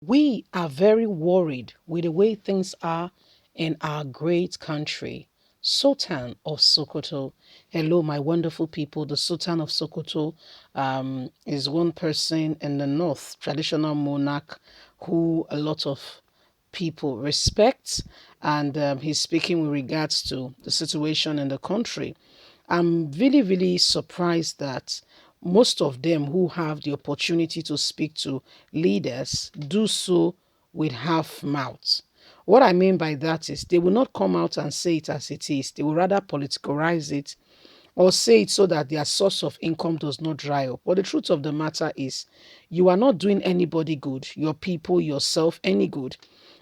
We are very worried with the way things are in our great country. Sultan of Sokoto. Hello, my wonderful people. The Sultan of Sokoto is one person in the north, traditional monarch who a lot of people respect, and he's speaking with regards to the situation in the country. I'm really, really surprised that most of them who have the opportunity to speak to leaders do so with half mouths. What I mean by that is they will not come out and say it as it is. They will rather politicalize it or say it so that their source of income does not dry up. But the truth of the matter is, you are not doing anybody good, your people, yourself, any good.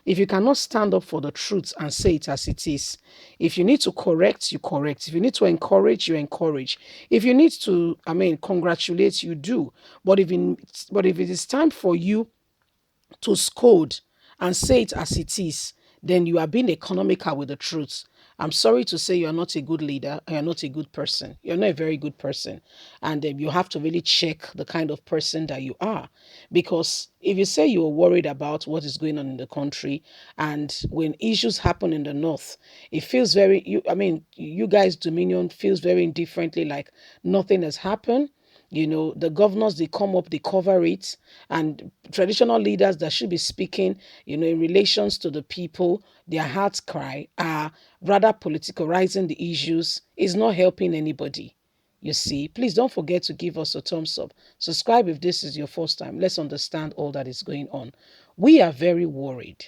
If you cannot stand up for the truth and say it as it is, if you need to correct, you correct. If you need to encourage, you encourage. If you need to, congratulate, you do. But if it is time for you to scold and say it as it is, then you are being economical with the truth. I'm sorry to say you're not a good leader. You're not a good person. You're not a very good person. And you have to really check the kind of person that you are. Because if you say you're worried about what is going on in the country, and when issues happen in the north, it feels you guys, Dominion, feels very indifferently, like nothing has happened. The governors, they come up, they cover it, and traditional leaders that should be speaking, in relations to the people, their hearts cry, are rather politicalizing the issues, is not helping anybody. You see, please don't forget to give us a thumbs up. Subscribe if this is your first time. Let's understand all that is going on. We are very worried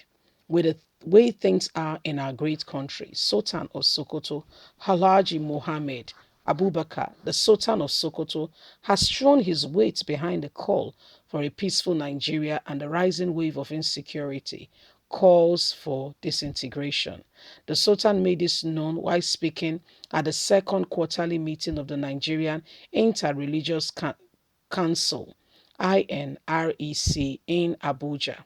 with the way things are in our great country. Sultan of Sokoto, Halaji Mohammed Abubakar, the Sultan of Sokoto, has thrown his weight behind the call for a peaceful Nigeria, and the rising wave of insecurity calls for disintegration. The Sultan made this known while speaking at the second quarterly meeting of the Nigerian Interreligious Council, INREC, in Abuja.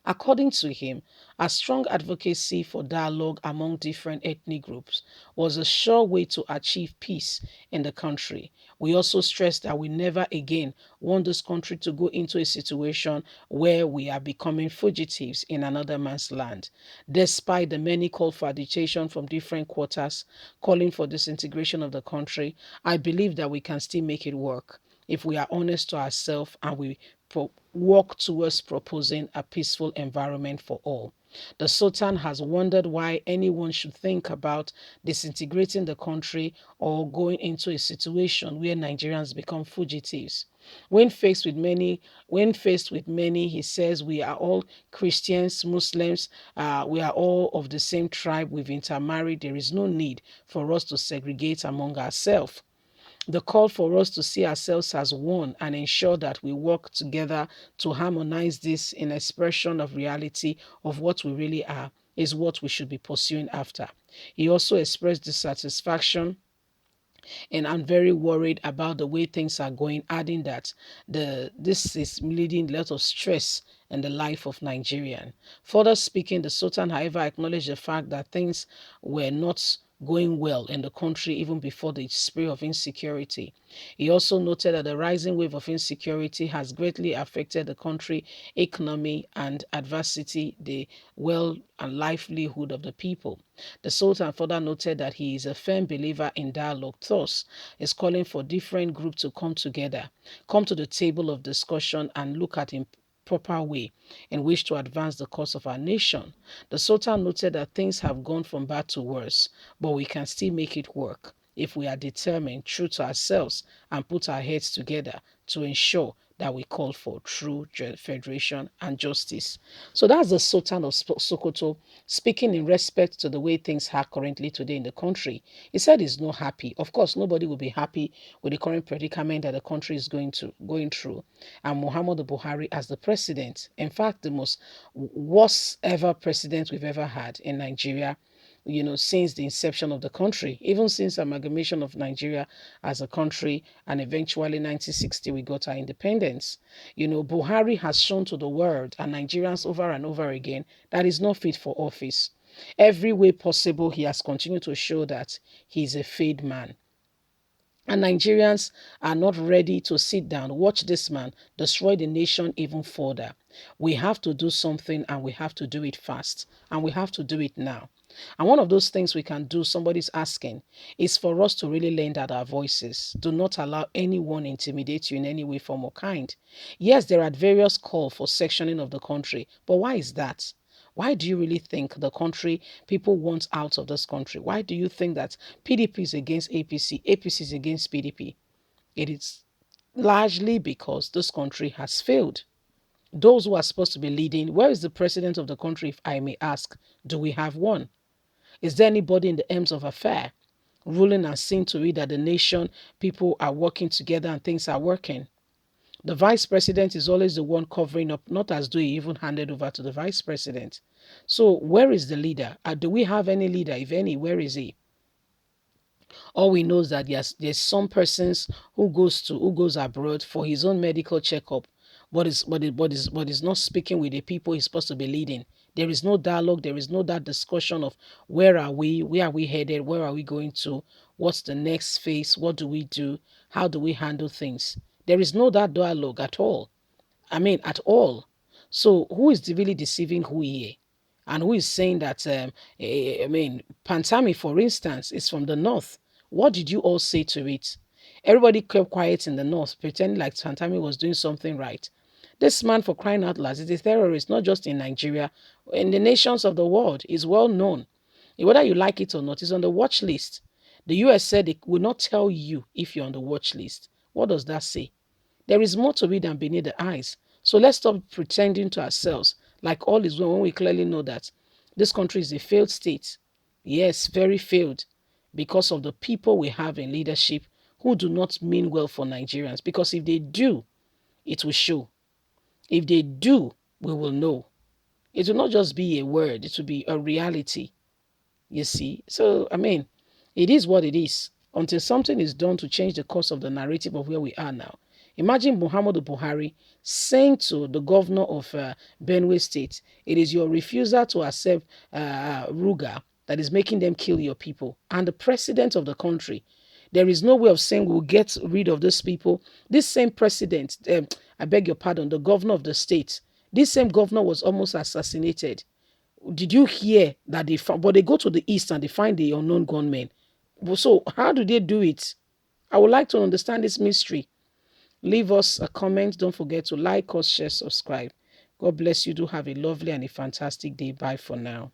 According to him, a strong advocacy for dialogue among different ethnic groups was a sure way to achieve peace in the country. We also stressed that we never again want this country to go into a situation where we are becoming fugitives in another man's land. Despite the many calls for agitation from different quarters calling for disintegration of the country, I believe that we can still make it work if we are honest to ourselves and we work towards proposing a peaceful environment for all. The Sultan has wondered why anyone should think about disintegrating the country or going into a situation where Nigerians become fugitives. When faced with many, he says we are all Christians, Muslims, we are all of the same tribe, we've intermarried, there is no need for us to segregate among ourselves. The call for us to see ourselves as one and ensure that we work together to harmonize this in expression of reality of what we really are is what we should be pursuing after. He also expressed dissatisfaction, and I'm very worried about the way things are going, adding that this is leading a lot of stress in the life of Nigerian. Further speaking, the Sultan, however, acknowledged the fact that things were not going well in the country even before the spray of insecurity. He also noted that the rising wave of insecurity has greatly affected the country economy and adversity the well and livelihood of the people. The Sultan further noted that he is a firm believer in dialogue, thus is calling for different groups to come together, come to the table of discussion and look at a proper way in which to advance the cause of our nation. The Sultan noted that things have gone from bad to worse, but we can still make it work if we are determined, true to ourselves, and put our heads together to ensure that we call for true federation and justice. So that's the Sultan of Sokoto speaking in respect to the way things are currently today in the country. He said he's not happy. Of course, nobody will be happy with the current predicament that the country is going through. And Muhammadu Buhari as the president, in fact, the most worst ever president we've ever had in Nigeria, since the inception of the country, even since amalgamation of Nigeria as a country, and eventually 1960 we got our independence. Buhari has shown to the world and Nigerians over and over again that he's not fit for office. Every way possible, he has continued to show that he's a fade man. And Nigerians are not ready to sit down, watch this man destroy the nation even further. We have to do something and we have to do it fast and we have to do it now. And one of those things we can do, somebody's asking, is for us to really lend out our voices. Do not allow anyone intimidate you in any way, form, or kind. Yes, there are various calls for sectioning of the country, but why is that? Why do you really think the country people want out of this country? Why do you think that PDP is against APC, APC is against PDP? It is largely because this country has failed. Those who are supposed to be leading, where is the president of the country, if I may ask? Do we have one? Is there anybody in the ends of affair ruling and seeing to it that the nation, people are working together and things are working? The vice president is always the one covering up, not as though he even handed over to the vice president. So where is the leader? Do we have any leader? If any, where is he? All we know is that yes, there's some persons who goes abroad for his own medical checkup, but is not speaking with the people he's supposed to be leading. There is no dialogue. There is no that discussion of where are we headed, where are we going to, what's the next phase, what do we do, how do we handle things. There is no that dialogue at all. I mean, at all. So who is really deceiving who here? And who is saying that, I mean, Pantami, for instance, is from the north. What did you all say to it? Everybody kept quiet in the north, pretending like Pantami was doing something right. This man, for crying out loud, is a terrorist, not just in Nigeria, in the nations of the world. Is well known. Whether you like it or not, is on the watch list. The US said it will not tell you if you're on the watch list. What does that say? There is more to it than beneath the eyes. So let's stop pretending to ourselves like all is well when we clearly know that this country is a failed state. Yes, very failed because of the people we have in leadership who do not mean well for Nigerians. Because if they do, it will show. If they do, we will know. It will not just be a word, it will be a reality. You see? So, I mean, it is what it is until something is done to change the course of the narrative of where we are now. Imagine Muhammadu Buhari saying to the governor of Benue State, it is your refusal to accept Ruga that is making them kill your people. And the president of the country, there is no way of saying we'll get rid of these people. This same president, I beg your pardon, the governor of the state, this same governor was almost assassinated. Did you hear that they found, but they go to the east and they find the unknown gunmen. So how do they do it? I would like to understand this mystery. Leave us a comment. Don't forget to like us, share, subscribe. God bless you. Do have a lovely and a fantastic day. Bye for now.